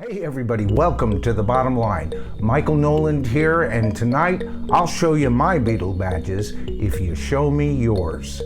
Hey everybody, welcome to The Bottom Line. Michael Noland here, and tonight I'll show you my Beatle badges if you show me yours.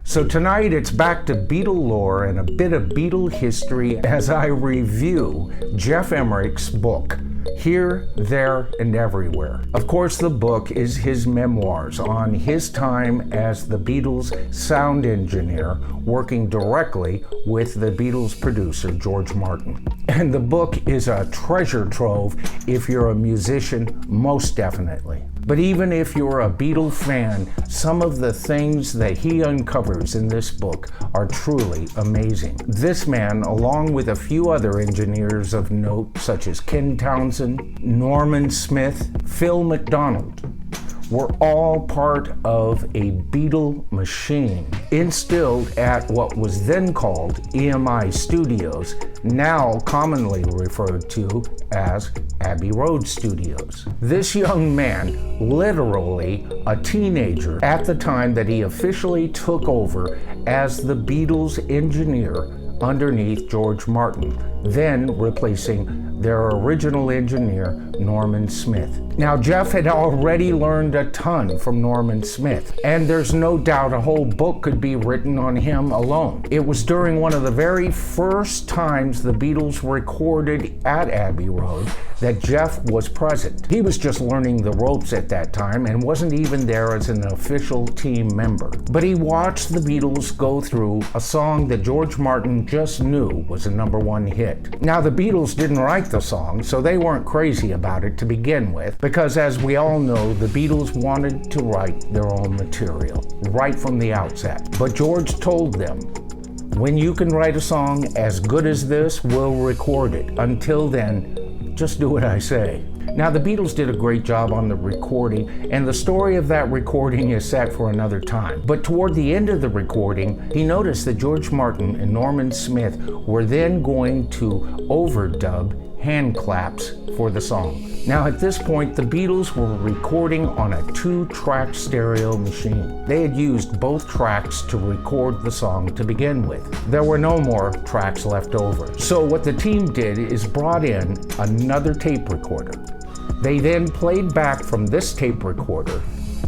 So tonight it's back to Beatle lore and a bit of Beatle history as I review Geoff Emerick's book, Here, There, and Everywhere. Of course, the book is his memoirs on his time as the Beatles' sound engineer, working directly with the Beatles' producer, George Martin. And the book is a treasure trove if you're a musician, most definitely. But even if you're a Beatle fan, some of the things that he uncovers in this book are truly amazing. This man, along with a few other engineers of note, such as Ken Townsend, Norman Smith, Phil McDonald, were all part of a Beatle machine instilled at what was then called EMI Studios, now commonly referred to as Abbey Road Studios. This young man, literally a teenager at the time that he officially took over as the Beatles engineer underneath George Martin, then replacing their original engineer, Norman Smith. Now, Geoff had already learned a ton from Norman Smith, and there's no doubt a whole book could be written on him alone. It was during one of the very first times the Beatles recorded at Abbey Road that Geoff was present. He was just learning the ropes at that time and wasn't even there as an official team member. But he watched the Beatles go through a song that George Martin just knew was a #1 hit. Now, the Beatles didn't write the song, so they weren't crazy about it to begin with, because as we all know, the Beatles wanted to write their own material right from the outset. But George told them, when you can write a song as good as this, we'll record it. Until then, just do what I say. Now, the Beatles did a great job on the recording, and the story of that recording is set for another time. But toward the end of the recording, he noticed that George Martin and Norman Smith were then going to overdub hand claps for the song. Now, at this point, the Beatles were recording on a 2-track stereo machine. They had used both tracks to record the song to begin with. There were no more tracks left over. So what the team did is brought in another tape recorder. They then played back from this tape recorder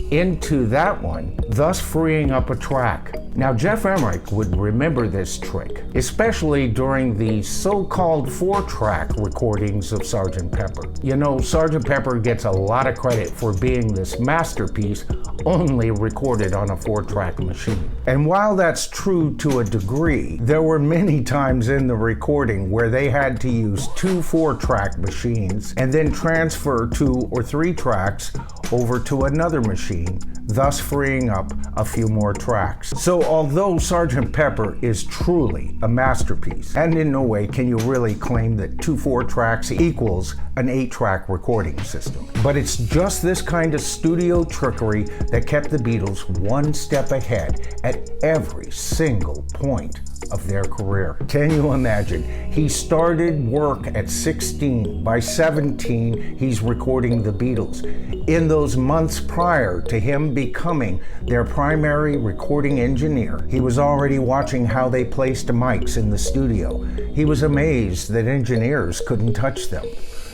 into that one, thus freeing up a track. Now, Geoff Emerick would remember this trick, especially during the so-called 4-track recordings of Sgt. Pepper. You know, Sgt. Pepper gets a lot of credit for being this masterpiece only recorded on a 4-track machine. And while that's true to a degree, there were many times in the recording where they had to use 2 4-track machines and then transfer 2 or 3 tracks over to another machine, thus freeing up a few more tracks. So although Sgt. Pepper is truly a masterpiece, and in no way can you really claim that 2 4-tracks equals an 8-track recording system, but it's just this kind of studio trickery that kept the Beatles one step ahead at every single point of their career. Can you imagine? He started work at 16. By 17, he's recording the Beatles. In those months prior to him becoming their primary recording engineer, he was already watching how they placed mics in the studio. He was amazed that engineers couldn't touch them.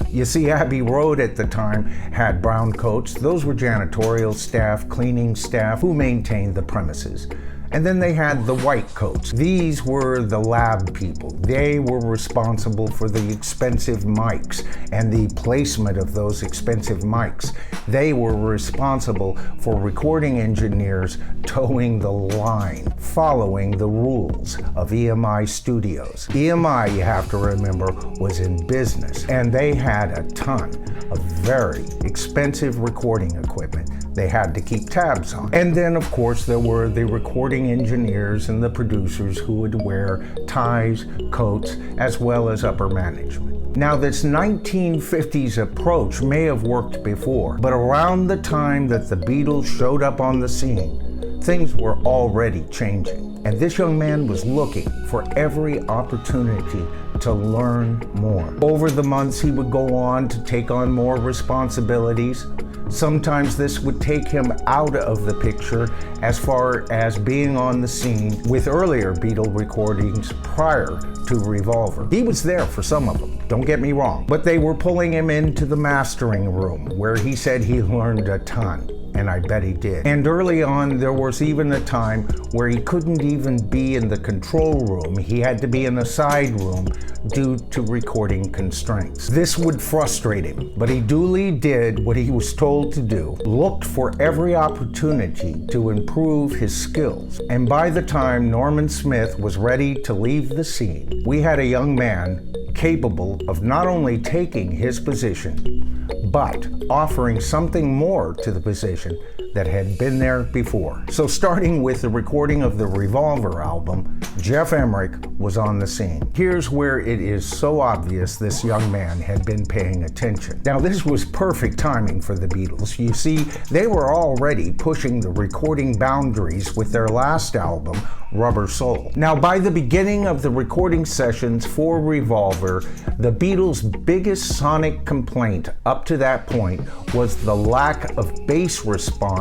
You see, Abbey Road at the time had brown coats. Those were janitorial staff, cleaning staff who maintained the premises. And then they had the white coats. These were the lab people. They were responsible for the expensive mics and the placement of those expensive mics. They were responsible for recording engineers towing the line, following the rules of EMI Studios. EMI, you have to remember, was in business, and they had a ton of very expensive recording equipment they had to keep tabs on. And then, of course, there were the recording engineers and the producers who would wear ties, coats, as well as upper management. Now, this 1950s approach may have worked before, but around the time that the Beatles showed up on the scene, things were already changing. And this young man was looking for every opportunity to learn more. Over the months, he would go on to take on more responsibilities, Sometimes this would take him out of the picture as far as being on the scene with earlier Beatle recordings prior to Revolver. He was there for some of them, don't get me wrong, but they were pulling him into the mastering room where he said he learned a ton. And I bet he did. And early on, there was even a time where he couldn't even be in the control room. He had to be in a side room due to recording constraints. This would frustrate him, but he duly did what he was told to do, looked for every opportunity to improve his skills. And by the time Norman Smith was ready to leave the scene, we had a young man capable of not only taking his position, but offering something more to the position that had been there before. So starting with the recording of the Revolver album, Geoff Emerick was on the scene. Here's where it is so obvious this young man had been paying attention. Now this was perfect timing for the Beatles. You see, they were already pushing the recording boundaries with their last album, Rubber Soul. Now by the beginning of the recording sessions for Revolver, the Beatles' biggest sonic complaint up to that point was the lack of bass response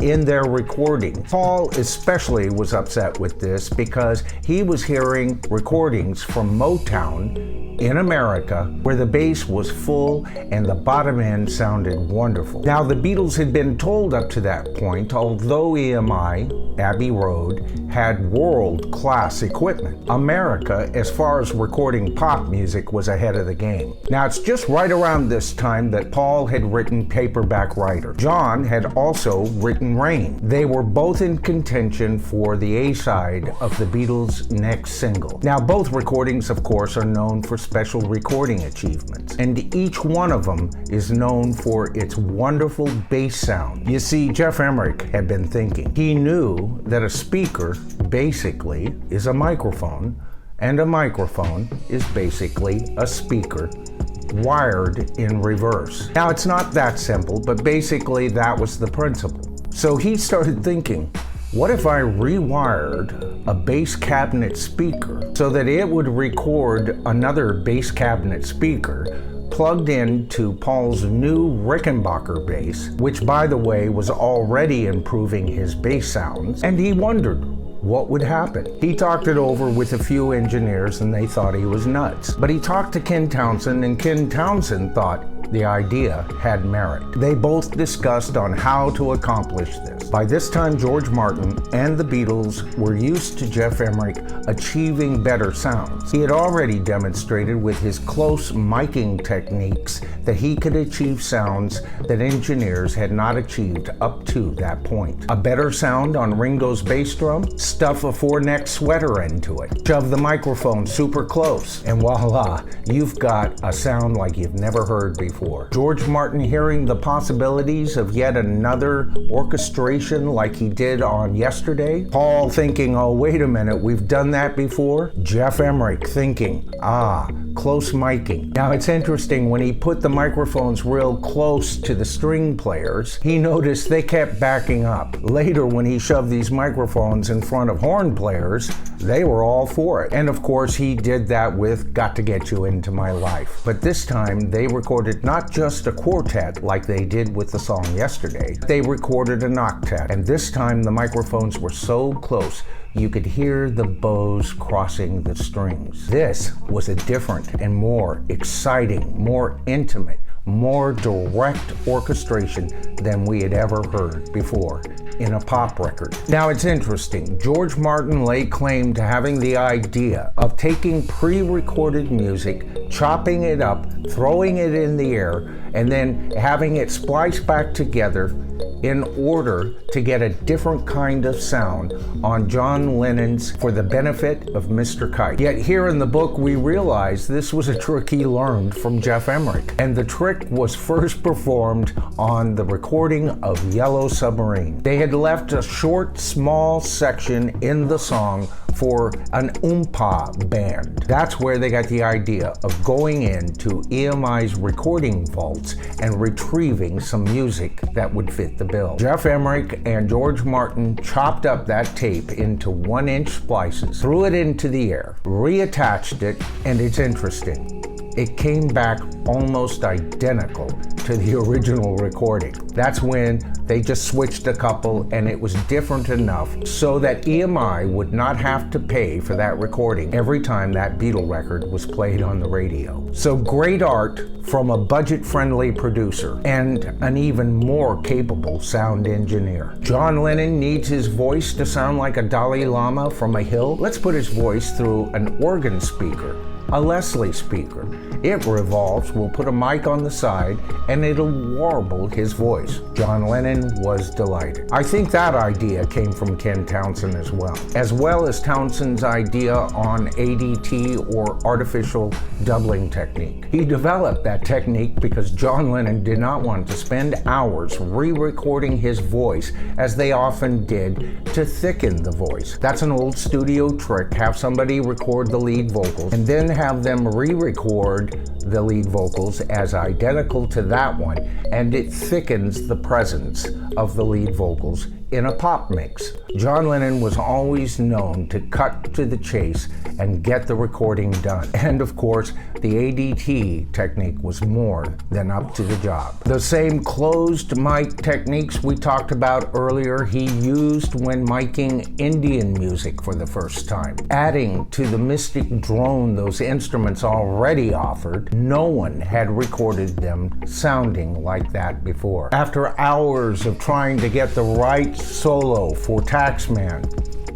in their recording. Paul especially was upset with this because he was hearing recordings from Motown in America where the bass was full and the bottom end sounded wonderful. Now the Beatles had been told up to that point, although EMI, Abbey Road, had world-class equipment, America, as far as recording pop music, was ahead of the game. Now it's just right around this time that Paul had written Paperback Writer. John had also written Rain. They were both in contention for the A-side of the Beatles' next single. Now both recordings, of course, are known for special recording achievements, and each one of them is known for its wonderful bass sound. You see, Geoff Emerick had been thinking. He knew that a speaker basically is a microphone, and a microphone is basically a speaker wired in reverse. Now it's not that simple, but basically that was the principle. So he started thinking, what if I rewired a bass cabinet speaker so that it would record another bass cabinet speaker plugged into Paul's new Rickenbacker bass, which by the way was already improving his bass sounds, and he wondered what would happen. He talked it over with a few engineers and they thought he was nuts. But he talked to Ken Townsend and Ken Townsend thought the idea had merit. They both discussed on how to accomplish this. By this time, George Martin and the Beatles were used to Geoff Emerick achieving better sounds. He had already demonstrated with his close miking techniques that he could achieve sounds that engineers had not achieved up to that point. A better sound on Ringo's bass drum? Stuff a four-neck sweater into it. Shove the microphone super close, and voila, you've got a sound like you've never heard before. George Martin hearing the possibilities of yet another orchestration like he did on Yesterday. Paul thinking, oh, wait a minute, we've done that before. Geoff Emerick thinking, close miking. Now it's interesting, when he put the microphones real close to the string players, he noticed they kept backing up. Later, when he shoved these microphones in front of horn players, they were all for it. And of course, he did that with Got to Get You Into My Life. But this time, they recorded not just a quartet like they did with the song Yesterday, they recorded an octet. And this time, the microphones were so close, you could hear the bows crossing the strings. This was a different and more exciting, more intimate, more direct orchestration than we had ever heard before in a pop record. Now it's interesting, George Martin laid claim to having the idea of taking pre-recorded music, chopping it up, throwing it in the air, and then having it spliced back together in order to get a different kind of sound on John Lennon's For the Benefit of Mr. Kite. Yet here in the book we realize this was a trick he learned from Geoff Emerick, and the trick was first performed on the recording of Yellow Submarine. They had left a short, small section in the song for an oompa band. That's where they got the idea of going into EMI's recording vaults and retrieving some music that would fit the bill. Geoff Emerick and George Martin chopped up that tape into 1-inch splices, threw it into the air, reattached it, and it's interesting. It came back almost identical to the original recording. That's when they just switched a couple and it was different enough so that EMI would not have to pay for that recording every time that Beatle record was played on the radio. So great art from a budget-friendly producer and an even more capable sound engineer. John Lennon needs his voice to sound like a Dalai Lama from a hill. Let's put his voice through an organ speaker, a Leslie speaker. It revolves, we'll put a mic on the side, and it'll warble his voice. John Lennon was delighted. I think that idea came from Ken Townsend as well as Townsend's idea on ADT, or artificial doubling technique. He developed that technique because John Lennon did not want to spend hours re-recording his voice, as they often did, to thicken the voice. That's an old studio trick. Have somebody record the lead vocals and then have them re-record the lead vocals as identical to that one, and it thickens the presence of the lead vocals in a pop mix. John Lennon was always known to cut to the chase and get the recording done. And of course, the ADT technique was more than up to the job. The same closed mic techniques we talked about earlier, he used when miking Indian music for the first time. Adding to the mystic drone those instruments already offered, no one had recorded them sounding like that before. After hours of trying to get the right solo for Taxman,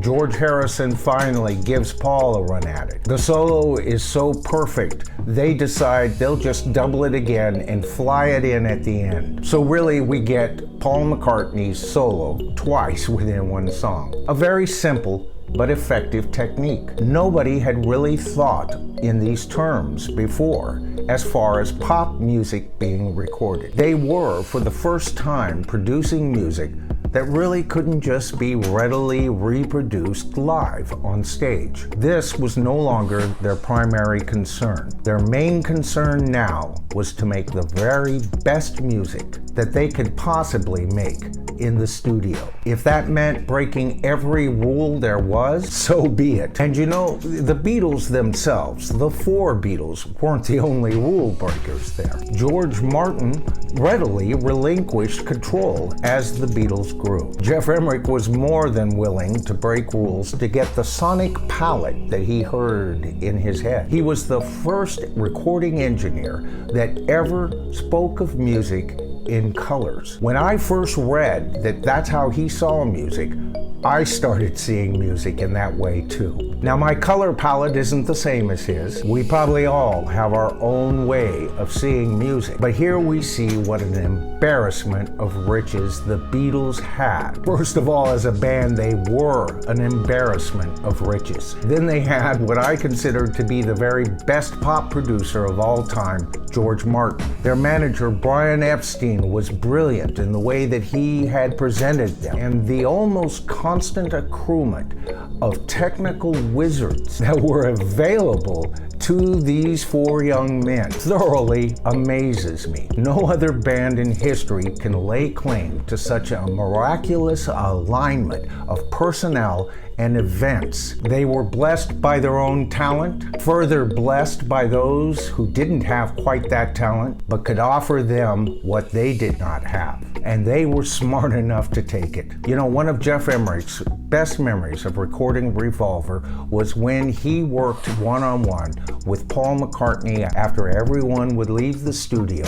George Harrison finally gives Paul a run at it. The solo is so perfect, they decide they'll just double it again and fly it in at the end. So really, we get Paul McCartney's solo twice within one song. A very simple but effective technique. Nobody had really thought in these terms before as far as pop music being recorded. They were, for the first time, producing music that really couldn't just be readily reproduced live on stage. This was no longer their primary concern. Their main concern now was to make the very best music that they could possibly make in the studio. If that meant breaking every rule there was, so be it. And you know, the Beatles themselves, the four Beatles, weren't the only rule breakers there. George Martin readily relinquished control as the Beatles grew. Geoff Emerick was more than willing to break rules to get the sonic palette that he heard in his head. He was the first recording engineer that ever spoke of music in colors. When I first read that that's how he saw music, I started seeing music in that way too. Now, my color palette isn't the same as his. We probably all have our own way of seeing music. But here we see what an embarrassment of riches the Beatles had. First of all, as a band, they were an embarrassment of riches. Then they had what I consider to be the very best pop producer of all time, George Martin. Their manager, Brian Epstein, was brilliant in the way that he had presented them, and the almost constant accruement of technical wizards that were available to these four young men thoroughly amazes me. No other band in history can lay claim to such a miraculous alignment of personnel and events. They were blessed by their own talent, further blessed by those who didn't have quite that talent, but could offer them what they did not have. And they were smart enough to take it. You know, one of Geoff Emerick's best memories of recording Revolver was when he worked one-on-one with Paul McCartney after everyone would leave the studio.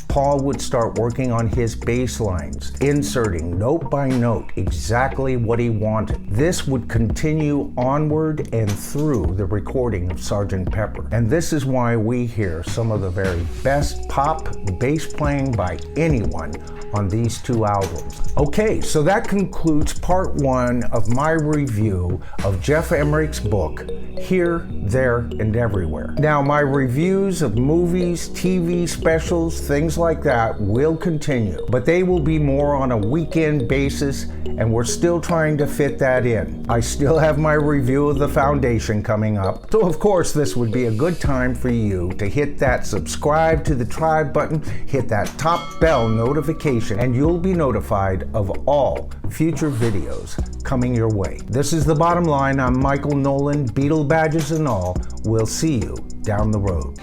Paul would start working on his bass lines, inserting note by note exactly what he wanted. This would continue onward and through the recording of Sgt. Pepper. And this is why we hear some of the very best pop bass playing by anyone on these two albums. Okay, so that concludes part one of my review of Geoff Emerick's book, Here, There, and Everywhere. Now, my reviews of movies, TV specials, things like that will continue, but they will be more on a weekend basis, and we're still trying to fit that in. I still have my review of The Foundation coming up, so of course this would be a good time for you to hit that subscribe to the tribe button, hit that top bell notification, and you'll be notified of all future videos coming your way. This is The Bottom Line. I'm Michael Noland, Beatle badges and all. We'll see you down the road.